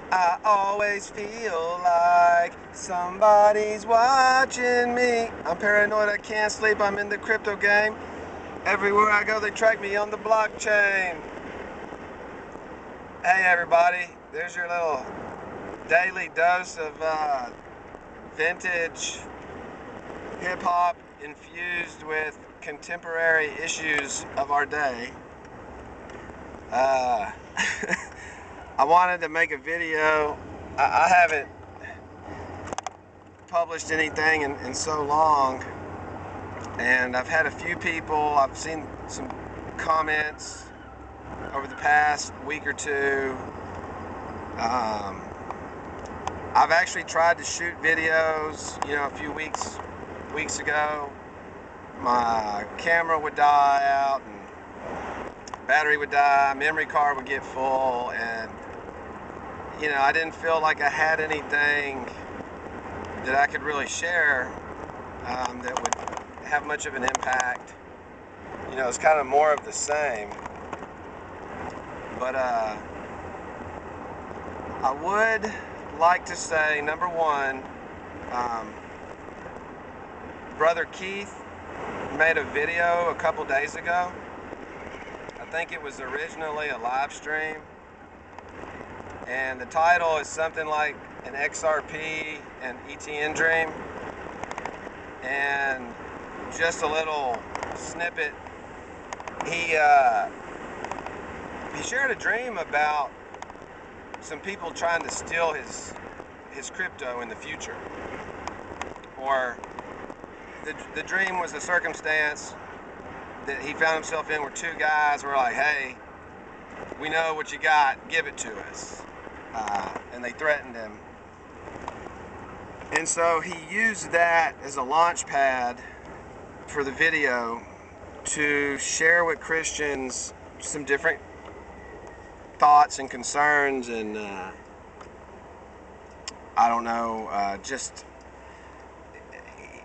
I always feel like somebody's watching me. I'm paranoid, I can't sleep, I'm in the crypto game. Everywhere I go, they track me on the blockchain. Hey everybody, there's your little daily dose of vintage hip-hop infused with contemporary issues of our day. I wanted to make a video. I haven't published anything in so long, and I've had a few people, I've seen some comments over the past week or two. I've actually tried to shoot videos, a few weeks ago. My camera would die out and battery would die, memory card would get full, and I didn't feel like I had anything that I could really share that would have much of an impact. It's kind of more of the same. But I would like to say, number one, Brother Keith made a video a couple days ago. I think it was originally a live stream, and the title is something like an XRP and ETN dream. And just a little snippet, he shared a dream about some people trying to steal his crypto in the future. Or the dream was a circumstance that he found himself in where two guys were like, hey, we know what you got, give it to us. And they threatened him. And so he used that as a launch pad for the video to share with Christians some different thoughts and concerns, and I don't know, just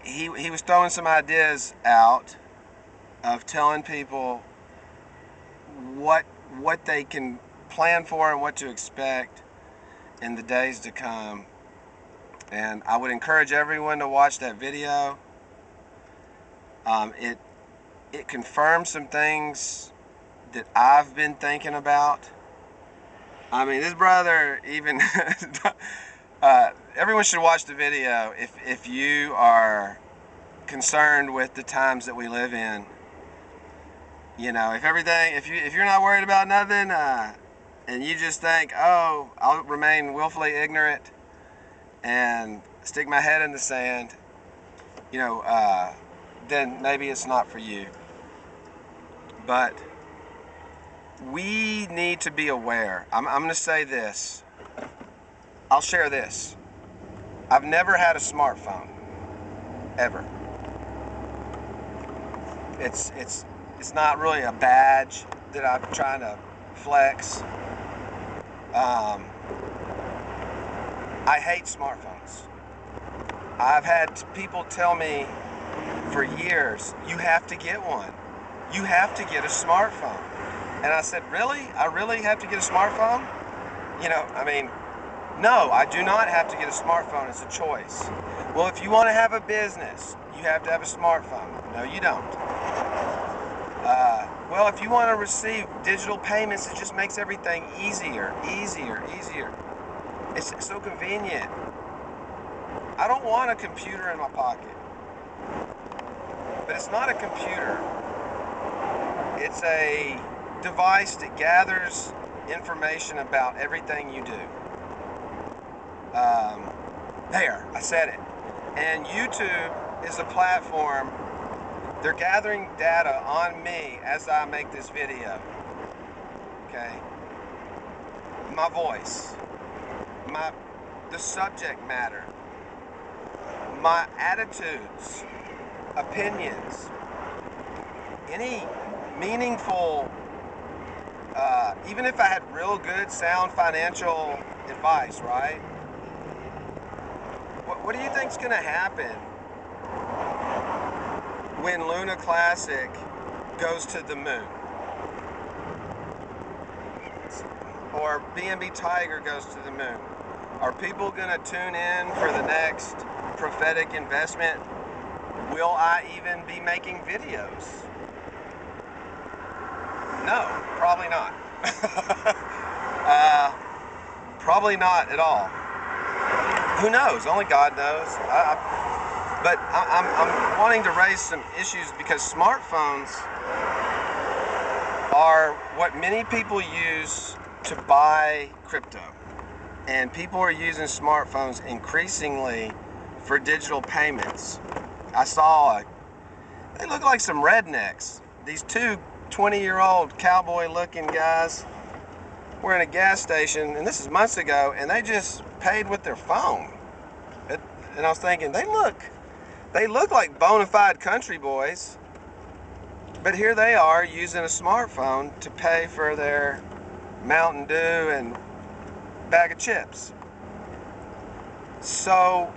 he was throwing some ideas out of telling people what they can plan for and what to expect in the days to come. And I would encourage everyone to watch that video. It confirms some things that I've been thinking about. I mean, this brother even everyone should watch the video if you are concerned with the times that we live in. If you're not worried about nothing, and you just think, oh, I'll remain willfully ignorant and stick my head in the sand, then maybe it's not for you. But we need to be aware. I'm going to say this. I'll share this. I've never had a smartphone, ever. It's not really a badge that I'm trying to flex. I hate smartphones. I've had people tell me for years, you have to get one. You have to get a smartphone. And I said, really? I really have to get a smartphone? No, I do not have to get a smartphone. It's a choice. Well, if you want to have a business, you have to have a smartphone. No, you don't. Well, if you want to receive digital payments, it just makes everything easier. It's so convenient. I don't want a computer in my pocket. But it's not a computer. It's a device that gathers information about everything you do. There, I said it. And YouTube is a platform. They're gathering data on me as I make this video. Okay? My voice, the subject matter, my attitudes, opinions, any meaningful, even if I had real good, sound financial advice, right? What do you think's gonna happen when Luna Classic goes to the moon? or B&B Tiger goes to the moon? Are people gonna tune in for the next prophetic investment? Will I even be making videos? No, probably not. Probably not at all. Who knows? Only God knows. But I'm wanting to raise some issues because smartphones are what many people use to buy crypto. And people are using smartphones increasingly for digital payments. I saw they look like some rednecks. These two 20-year-old cowboy-looking guys were in a gas station, and this is months ago, and they just paid with their phone. And I was thinking, they look like bona fide country boys, but here they are using a smartphone to pay for their Mountain Dew and bag of chips. So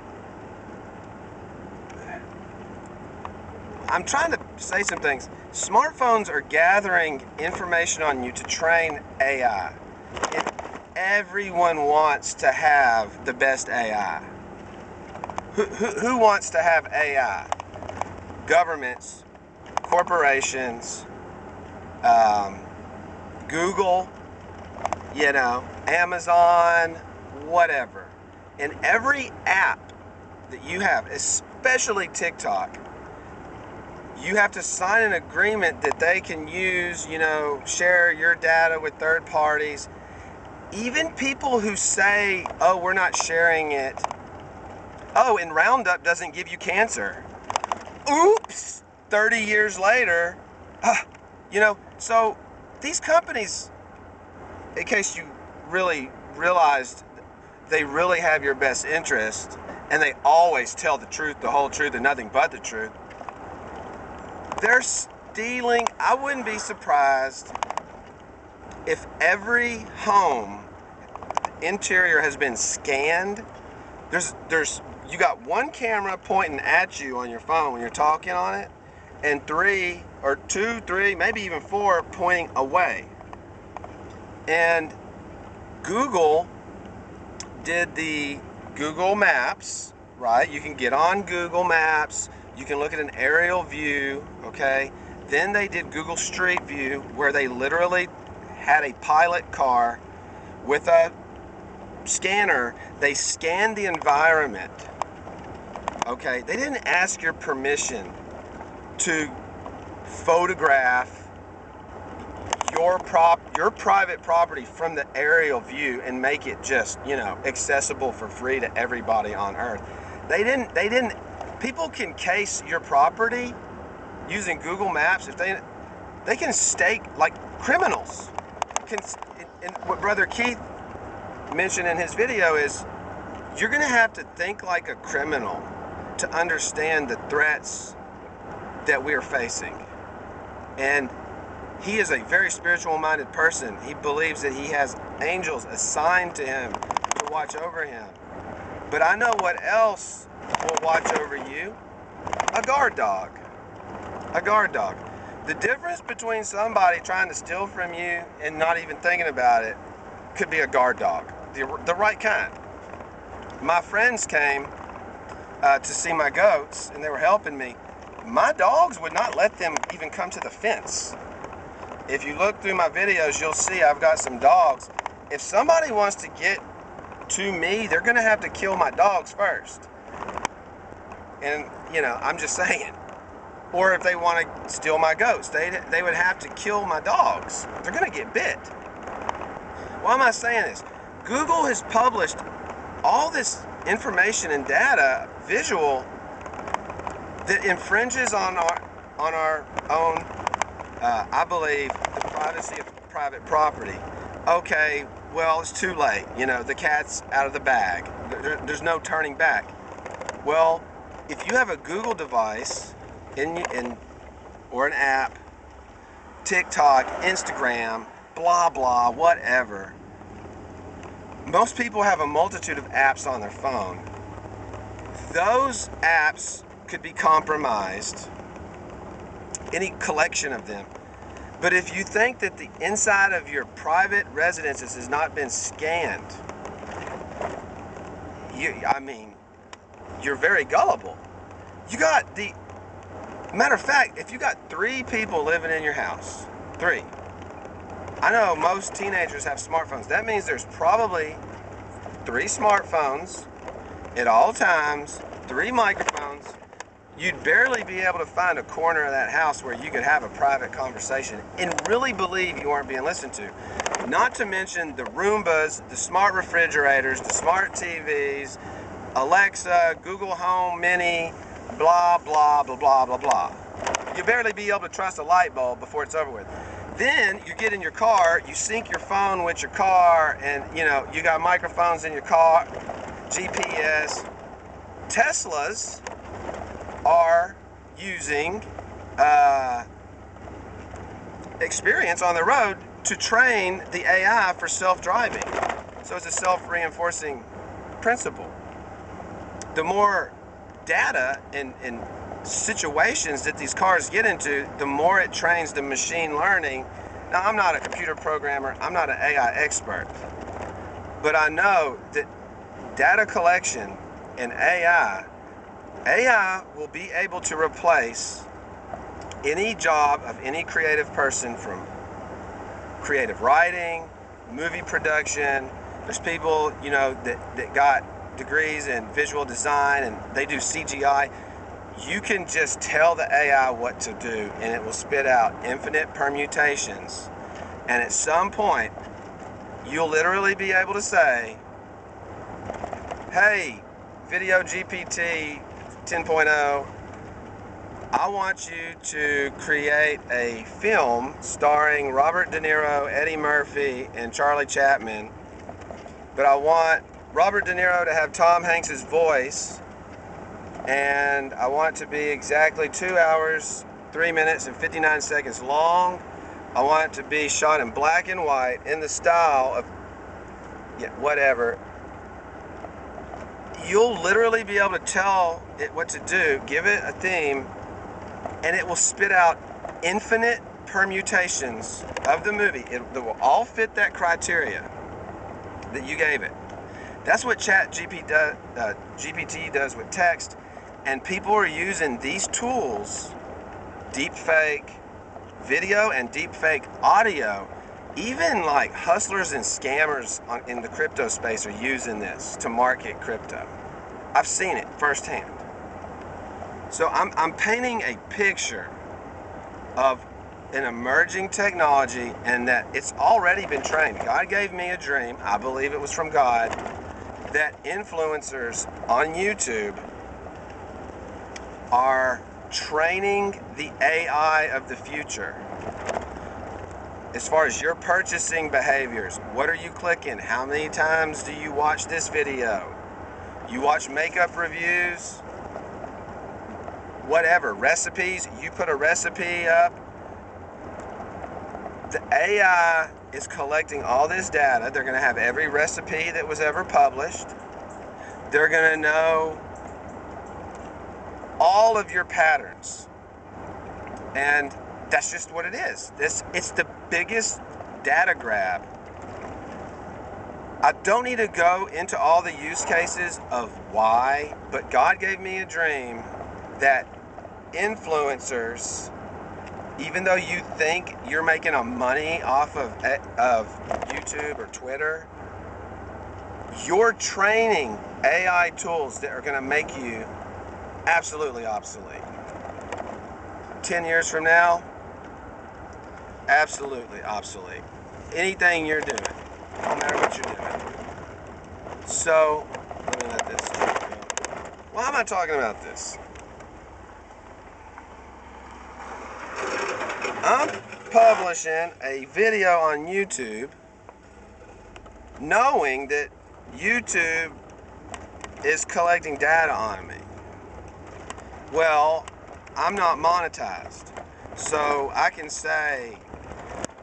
I'm trying to say some things. Smartphones are gathering information on you to train AI. And everyone wants to have the best AI. Who wants to have AI? Governments, corporations, Google, Amazon, whatever. In every app that you have, especially TikTok, you have to sign an agreement that they can use, share your data with third parties. Even people who say, oh, we're not sharing it. Oh, and Roundup doesn't give you cancer. Oops! 30 years later, so these companies, in case you really realized, they really have your best interest, and they always tell the truth, the whole truth, and nothing but the truth. They're stealing. I wouldn't be surprised if every home interior has been scanned. You got one camera pointing at you on your phone when you're talking on it, and two, three, maybe even four pointing away. And Google did the Google Maps, right? You can get on Google Maps. You can look at an aerial view, okay? Then they did Google Street View, where they literally had a pilot car with a scanner. They scanned the environment, okay? They didn't ask your permission to photograph your private property from the aerial view and make it just, accessible for free to everybody on Earth. They didn't. People can case your property using Google Maps. If they can stake, like criminals. And what Brother Keith mentioned in his video is, you're going to have to think like a criminal to understand the threats that we are facing. And he is a very spiritual-minded person. He believes that he has angels assigned to him to watch over him. But I know what else will watch over you. A guard dog. A guard dog. The difference between somebody trying to steal from you and not even thinking about it could be a guard dog. The right kind. My friends came to see my goats, and they were helping me. My dogs would not let them even come to the fence. If you look through my videos, you'll see I've got some dogs. If somebody wants to get to me, they're going to have to kill my dogs first. And, I'm just saying. Or if they want to steal my goats, they would have to kill my dogs. They're going to get bit. Why am I saying this? Google has published all this information and data, visual, that infringes on our own, I believe, the privacy of private property. Okay, well, it's too late. The cat's out of the bag. There's no turning back. Well, if you have a Google device or an app, TikTok, Instagram, blah, blah, whatever, most people have a multitude of apps on their phone. Those apps could be compromised, any collection of them. But if you think that the inside of your private residences has not been scanned, you're very gullible. Matter of fact, if you got 3 people living in your house, 3. I know most teenagers have smartphones. That means there's probably 3 smartphones at all times, 3 microphones. You'd barely be able to find a corner of that house where you could have a private conversation and really believe you aren't being listened to. Not to mention the Roombas, the smart refrigerators, the smart TVs, Alexa, Google Home Mini, blah, blah, blah, blah, blah, blah. You'll barely be able to trust a light bulb before it's over with. Then you get in your car, you sync your phone with your car, and you got microphones in your car, GPS. Teslas are using experience on the road to train the AI for self-driving. So it's a self-reinforcing principle. The more data and situations that these cars get into, the more it trains the machine learning. Now, I'm not a computer programmer, I'm not an AI expert, but I know that data collection and AI will be able to replace any job of any creative person, from creative writing, movie production. There's people, that got degrees in visual design and they do CGI. You can just tell the AI what to do and it will spit out infinite permutations. And at some point, you'll literally be able to say, hey, Video GPT 10.0, I want you to create a film starring Robert De Niro, Eddie Murphy, and Charlie Chaplin, but I want Robert De Niro to have Tom Hanks's voice, and I want it to be exactly 2 hours, 3 minutes, and 59 seconds long. I want it to be shot in black and white in the style of, whatever. You'll literally be able to tell it what to do, give it a theme, and it will spit out infinite permutations of the movie. It will all fit that criteria that you gave it. That's what GPT does with text, and people are using these tools, deepfake video and deepfake audio. Even like hustlers and scammers in the crypto space are using this to market crypto. I've seen it firsthand. So I'm painting a picture of an emerging technology, and that it's already been trained. God gave me a dream, I believe it was from God, that influencers on YouTube are training the AI of the future. As far as your purchasing behaviors, what are you clicking? How many times do you watch this video? You watch makeup reviews? Whatever, recipes, you put a recipe up. The AI is collecting all this data. They're going to have every recipe that was ever published. They're going to know all of your patterns. And that's just what it is. It's the biggest data grab. I don't need to go into all the use cases of why, but God gave me a dream that influencers, even though you think you're making a money off of YouTube or Twitter, you're training AI tools that are going to make you absolutely obsolete. 10 years from now, absolutely obsolete. Anything you're doing, no matter what you're doing. So, let me let this go. Why am I talking about this? I'm publishing a video on YouTube knowing that YouTube is collecting data on me. Well, I'm not monetized, so I can say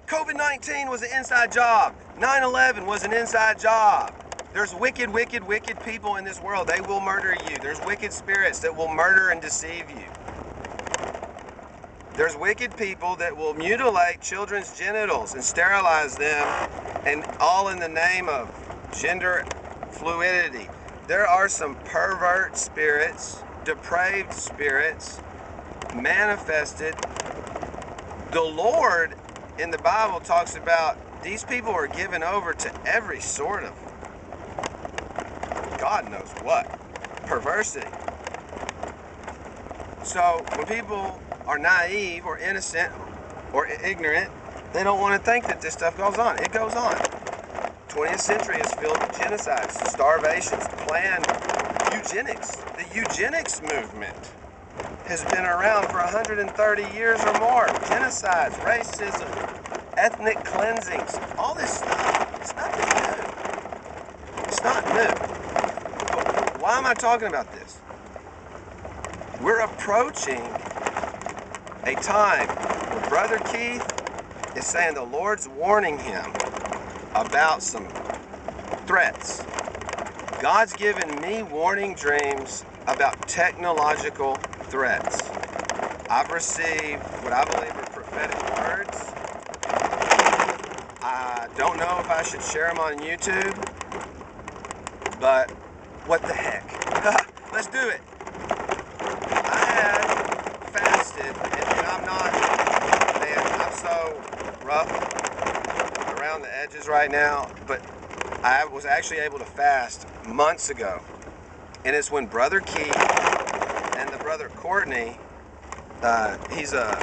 COVID-19 was an inside job. 9/11 was an inside job. There's wicked, wicked, wicked people in this world. They will murder you. There's wicked spirits that will murder and deceive you. There's wicked people that will mutilate children's genitals and sterilize them, and all in the name of gender fluidity. There are some pervert spirits, depraved spirits, manifested. The Lord in the Bible talks about these people are given over to every sort of, God knows what, perversity. So when people are naive or innocent or ignorant, they don't want to think that this stuff goes on. It goes on. 20th century is filled with genocides, starvations, planned eugenics. The eugenics movement has been around for 130 years or more. Genocides, racism, ethnic cleansings, all this stuff. It's nothing new. It's not new. But why am I talking about this? We're approaching a time where Brother Keith is saying the Lord's warning him about some threats. God's given me warning dreams about technological threats. I've received what I believe are prophetic words. I don't know if I should share them on YouTube, but what the heck? Let's do it. I have fasted, and I'm not, man, I'm so rough around the edges right now, but I was actually able to fast months ago. And it's when Brother Keith and the brother Courtney, he's a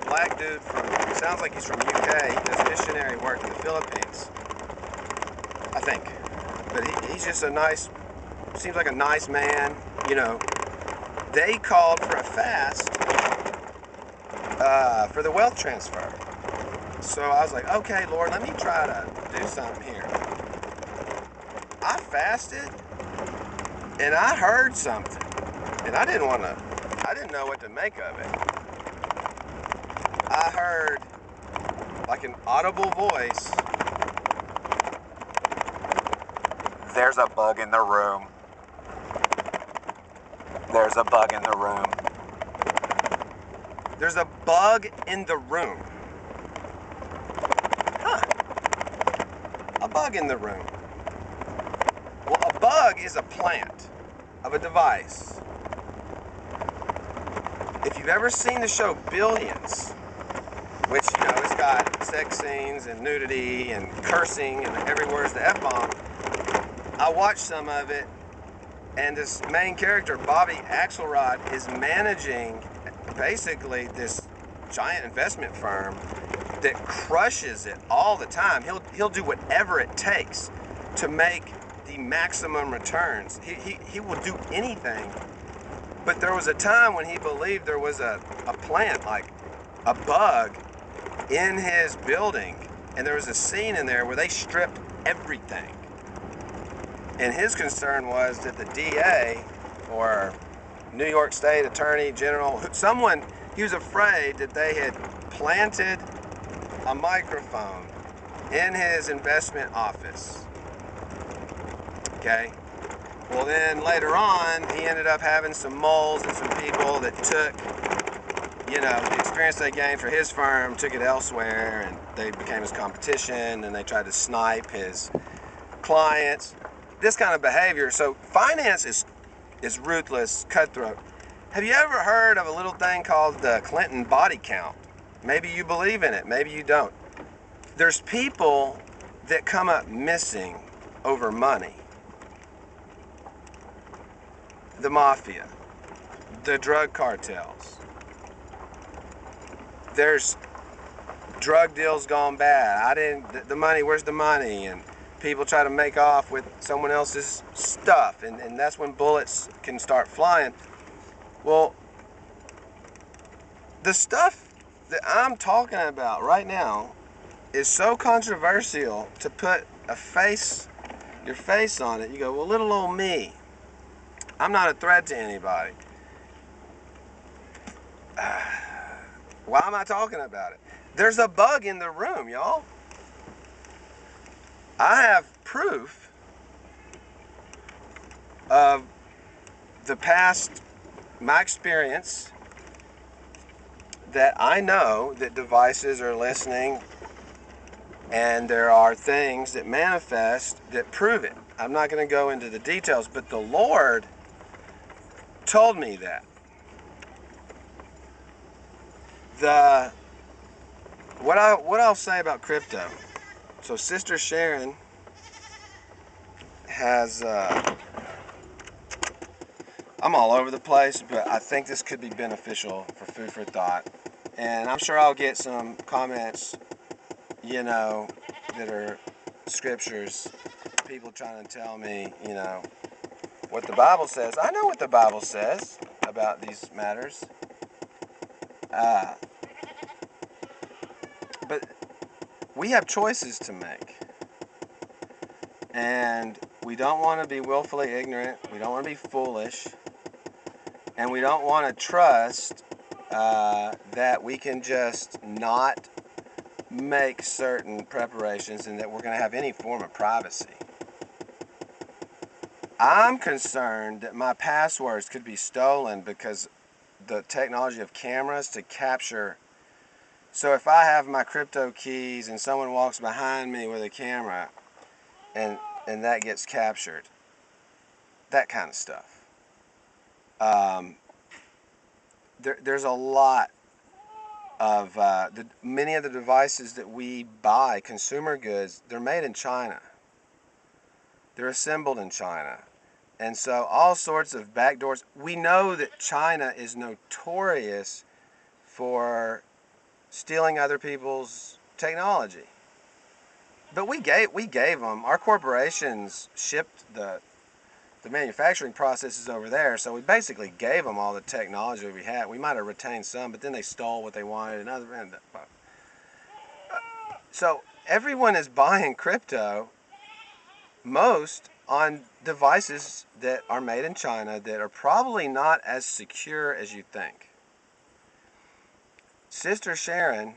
black dude from, sounds like he's from UK. He does missionary work in the Philippines, I think. But he's just a nice, seems like a nice man, you know. They called for a fast for the wealth transfer. So I was like, okay, Lord, let me try to do something here. I fasted, and I heard something, and I didn't know what to make of it. I heard like an audible voice. There's a bug in the room. There's a bug in the room. There's a bug in the room. Huh. A bug in the room. Well, a bug is a plant of a device. If you've ever seen the show Billions, which, you know, it's got sex scenes and nudity and cursing and every word's the F-bomb, I watched some of it, and this main character, Bobby Axelrod, is managing basically this giant investment firm that crushes it all the time. He'll do whatever it takes to make the maximum returns. He will do anything. But there was a time when he believed there was a plant, like a bug, in his building, and there was a scene in there where they stripped everything. And his concern was that the DA or New York State Attorney General, someone, he was afraid that they had planted a microphone in his investment office. Okay? Well, then later on, he ended up having some moles and some people that took, you know, the experience they gained for his firm, took it elsewhere, and they became his competition, and they tried to snipe his clients. This kind of behavior. So finance is ruthless, cutthroat. Have you ever heard of a little thing called the Clinton body count? Maybe you believe in it, maybe you don't. There's people that come up missing over money. The mafia, the drug cartels. There's drug deals gone bad. The money, where's the money? And people try to make off with someone else's stuff, and that's when bullets can start flying. Well, the stuff that I'm talking about right now is so controversial to put your face on it. You go, well, little old me. I'm not a threat to anybody. Why am I talking about it? There's a bug in the room, y'all. I have proof of the past, my experience that I know that devices are listening, and there are things that manifest that prove it. I'm not going to go into the details, but the Lord told me that. What I'll say about crypto. So Sister Sharon has I'm all over the place, but I think this could be beneficial for food for thought. And I'm sure I'll get some comments, that are scriptures, people trying to tell me, what the Bible says. I know what the Bible says about these matters. But we have choices to make. And we don't want to be willfully ignorant. We don't want to be foolish. And we don't want to trust that we can just not make certain preparations and that we're going to have any form of privacy. I'm concerned that my passwords could be stolen because the technology of cameras to capture. So if I have my crypto keys and someone walks behind me with a camera and that gets captured, that kind of stuff. There's a lot of many of the devices that we buy, consumer goods, they're made in China. They're assembled in China. And so all sorts of backdoors. We know that China is notorious for stealing other people's technology. But we gave them, our corporations shipped the manufacturing processes over there, so we basically gave them all the technology we had. We might have retained some, but then they stole what they wanted and other. So everyone is buying crypto, most on devices that are made in China that are probably not as secure as you think. Sister Sharon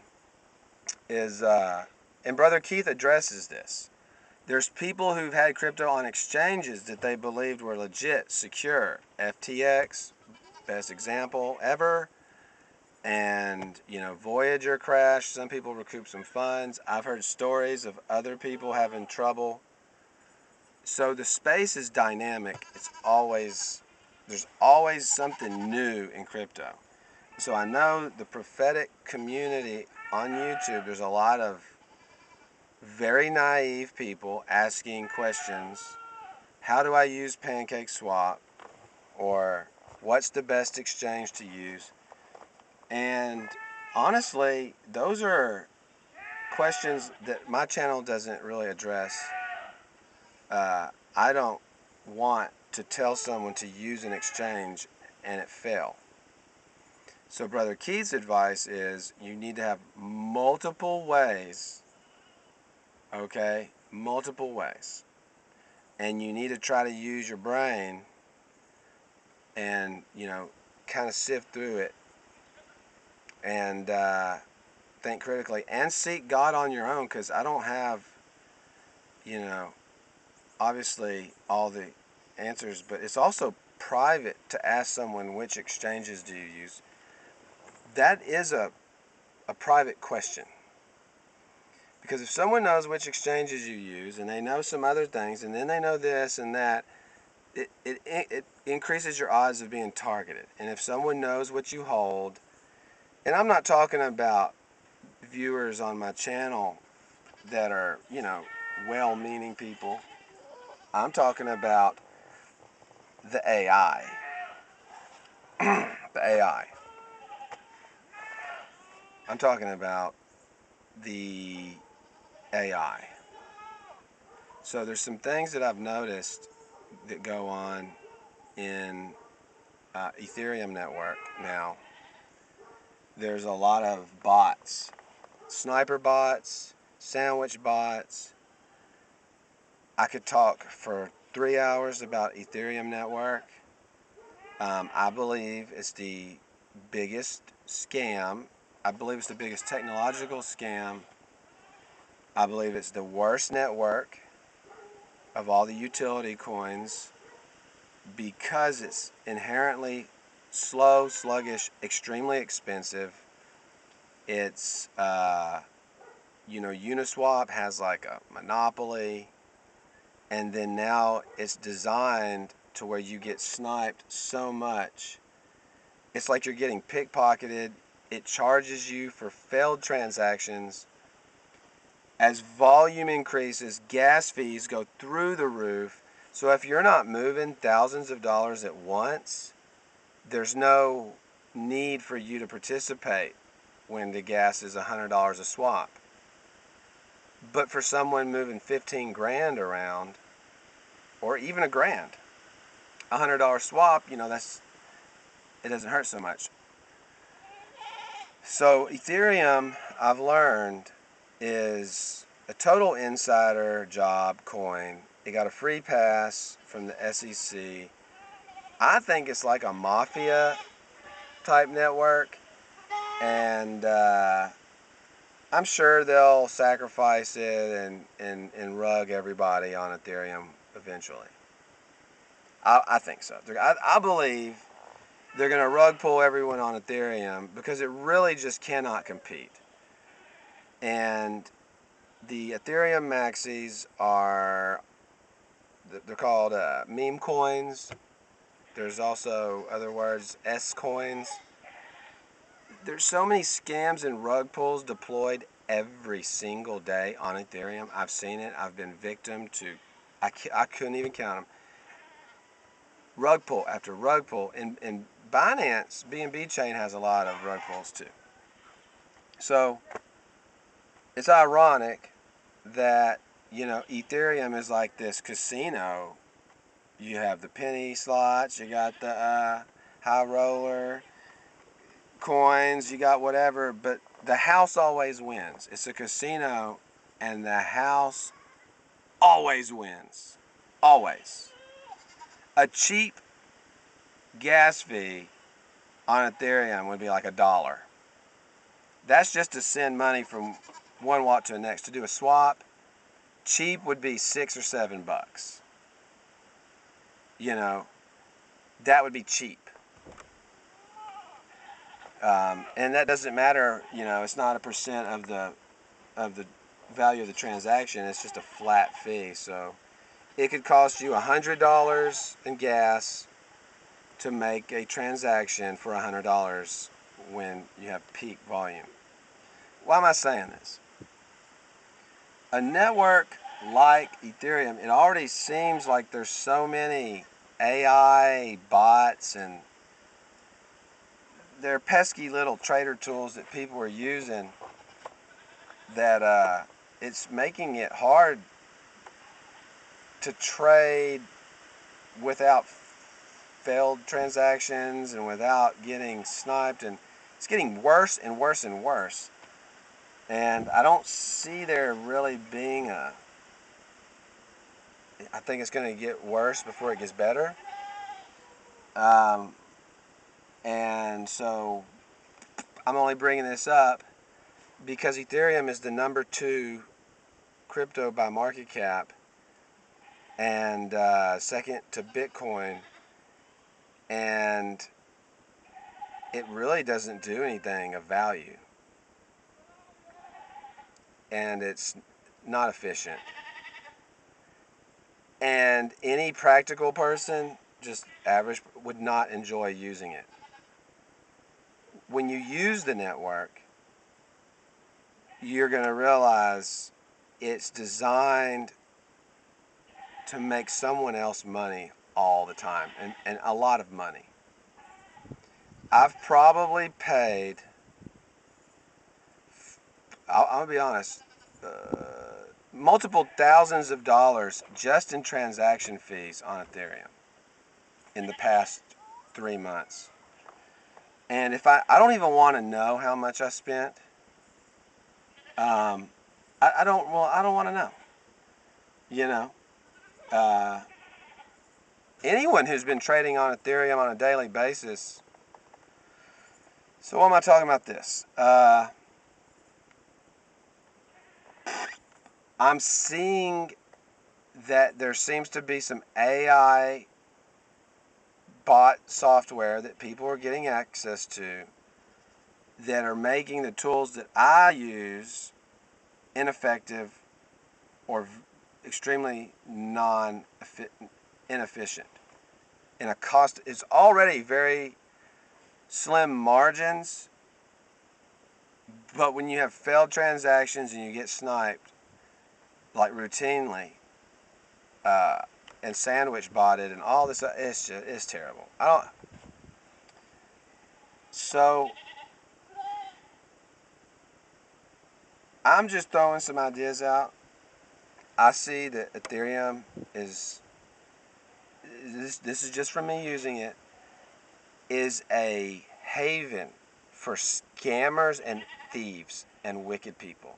is, and Brother Keith addresses this. There's people who've had crypto on exchanges that they believed were legit, secure. FTX, best example ever. And, Voyager crashed. Some people recouped some funds. I've heard stories of other people having trouble. So the space is dynamic. There's always something new in crypto. So I know the prophetic community on YouTube, there's a lot of very naive people asking questions. How do I use PancakeSwap? Or what's the best exchange to use? And honestly, those are questions that my channel doesn't really address. I don't want to tell someone to use an exchange and it fail. So Brother Keith's advice is you need to have multiple ways, okay? Multiple ways. And you need to try to use your brain and, kind of sift through it and think critically and seek God on your own, because I don't have, obviously all the answers, but it's also private to ask someone which exchanges do you use. That is a private question. Because if someone knows which exchanges you use and they know some other things and then they know this and that, it increases your odds of being targeted. And if someone knows what you hold, and I'm not talking about viewers on my channel that are, well-meaning people. I'm talking about the AI. The AI. I'm talking about the AI. So there's some things that I've noticed that go on in Ethereum network now. There's a lot of bots. Sniper bots, sandwich bots. I could talk for 3 hours about Ethereum network. I believe it's the biggest scam. I believe it's the biggest technological scam. I believe it's the worst network of all the utility coins because it's inherently slow, sluggish, extremely expensive, It's, Uniswap has like a monopoly, and then now it's designed to where you get sniped so much. It's like you're getting pickpocketed. It charges you for failed transactions. As volume increases, gas fees go through the roof. So if you're not moving thousands of dollars at once, there's no need for you to participate when the gas is $100 a swap. But for someone moving 15 grand around, or even a grand, $100 swap, it doesn't hurt so much. So Ethereum, I've learned, is a total insider job coin. It got a free pass from the SEC. I think it's like a mafia type network, and I'm sure they'll sacrifice it and rug everybody on Ethereum eventually. I think so. I believe they're going to rug pull everyone on Ethereum because it really just cannot compete. And the Ethereum maxis they're called meme coins. There's also other words, S coins. There's so many scams and rug pulls deployed every single day on Ethereum. I've seen it. I've been victim to, I couldn't even count them. Rug pull after rug pull. And Binance, BNB chain has a lot of rug pulls too. So it's ironic that, Ethereum is like this casino. You have the penny slots, you got the high roller coins, you got whatever, but the house always wins. It's a casino, and the house always wins. Always. A cheap gas fee on Ethereum would be like $1. That's just to send money from one wallet to the next. To do a swap, cheap would be $6 or $7. That would be cheap. And that doesn't matter. It's not a percent of the value of the transaction. It's just a flat fee. So it could cost you $100 in gas to make a transaction for $100 when you have peak volume. Why am I saying this? A network like Ethereum, it already seems like there's so many AI bots, and they're pesky little trader tools that people are using that it's making it hard to trade without failed transactions and without getting sniped, and it's getting worse and worse and worse. And I don't see there really being I think it's going to get worse before it gets better. And so I'm only bringing this up because Ethereum is the number 2 crypto by market cap, and second to Bitcoin, and it really doesn't do anything of value, and it's not efficient. And any practical person, just average, would not enjoy using it. When you use the network, you're going to realize it's designed to make someone else money all the time, and a lot of money. I've probably paid, I'm going to be honest, multiple thousands of dollars just in transaction fees on Ethereum in the past 3 months. And if I don't even want to know how much I spent. I don't want to know. Anyone who's been trading on Ethereum on a daily basis. So why am I talking about this? I'm seeing that there seems to be some AI bot software that people are getting access to that are making the tools that I use ineffective or extremely inefficient. In a cost, it's already very slim margins, but when you have failed transactions and you get sniped like routinely, and sandwich botted and all this, it's terrible. So I'm just throwing some ideas out. I see that Ethereum is, this is just from me using it, is a haven for scammers and thieves and wicked people.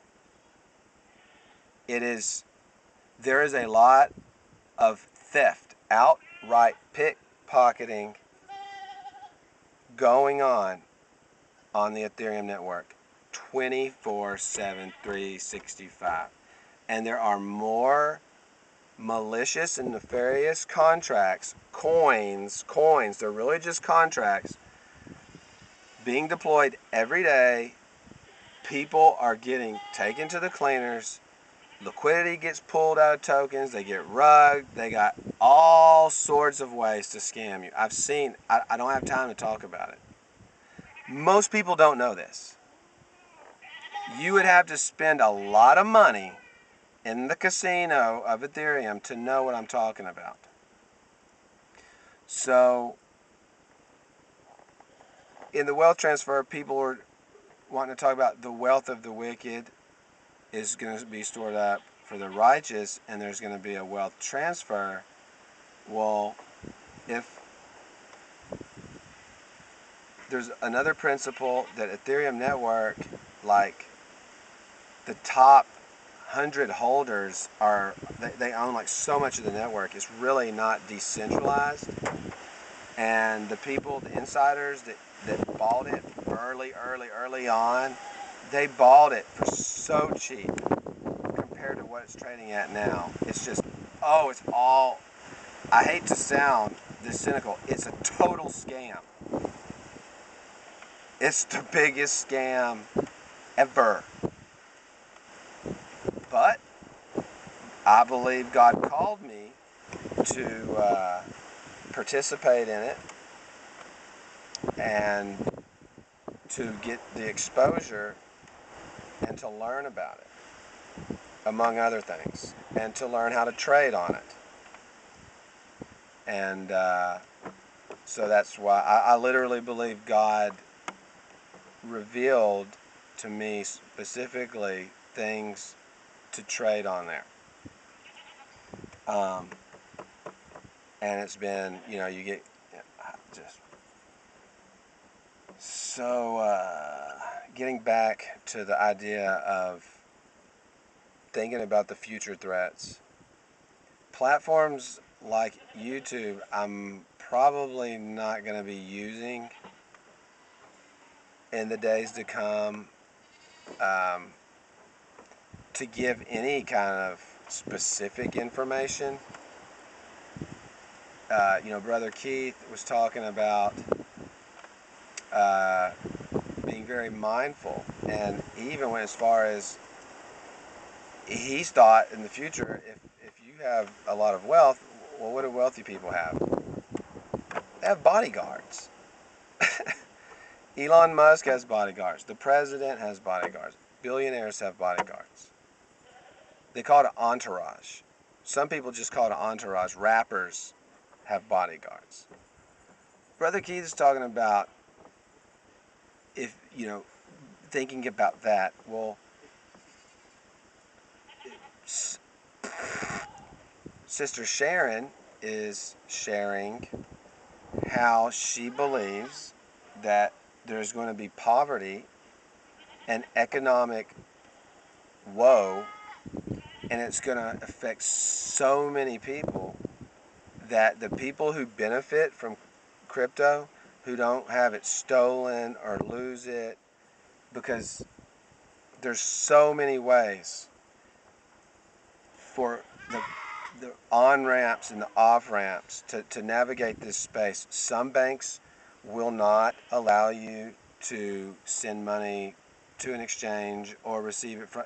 There is a lot of theft, outright pickpocketing going on the Ethereum network 24/7, 365. And there are more malicious and nefarious contracts, coins, they're really just contracts, being deployed every day. People are getting taken to the cleaners. Liquidity gets pulled out of tokens. They get rugged. They got all sorts of ways to scam you. I don't have time to talk about it. Most people don't know this. You would have to spend a lot of money in the casino of Ethereum to know what I'm talking about. So, in the wealth transfer, people are wanting to talk about the wealth of the wicked is going to be stored up for the righteous, and there's going to be a wealth transfer. Well, if there's another principle that Ethereum network, like the top 100 holders they own like so much of the network. It's really not decentralized, and the people, the insiders that bought it early on, they bought it for so cheap compared to what it's trading at now. It's just, it's all, I hate to sound this cynical, it's a total scam. It's the biggest scam ever. But I believe God called me to participate in it and to get the exposure and to learn about it, among other things, and to learn how to trade on it. And so that's why I literally believe God revealed to me specifically things to trade on there. And it's been, you get just so getting back to the idea of thinking about the future threats. Platforms like YouTube, I'm probably not going to be using in the days to come to give any kind of specific information. Brother Keith was talking about being very mindful, and he even went as far as he's thought in the future, if you have a lot of wealth, well, what do wealthy people have? They have bodyguards. Elon Musk has bodyguards. The president has bodyguards. Billionaires have bodyguards. They call it an entourage. Some people just call it an entourage. Rappers have bodyguards. Brother Keith is talking about, if, thinking about that. Well, Sister Sharon is sharing how she believes that there's going to be poverty and economic woe, and it's going to affect so many people that the people who benefit from crypto, who don't have it stolen or lose it, because there's so many ways for the on-ramps and the off-ramps to navigate this space. Some banks will not allow you to send money to an exchange or receive it from.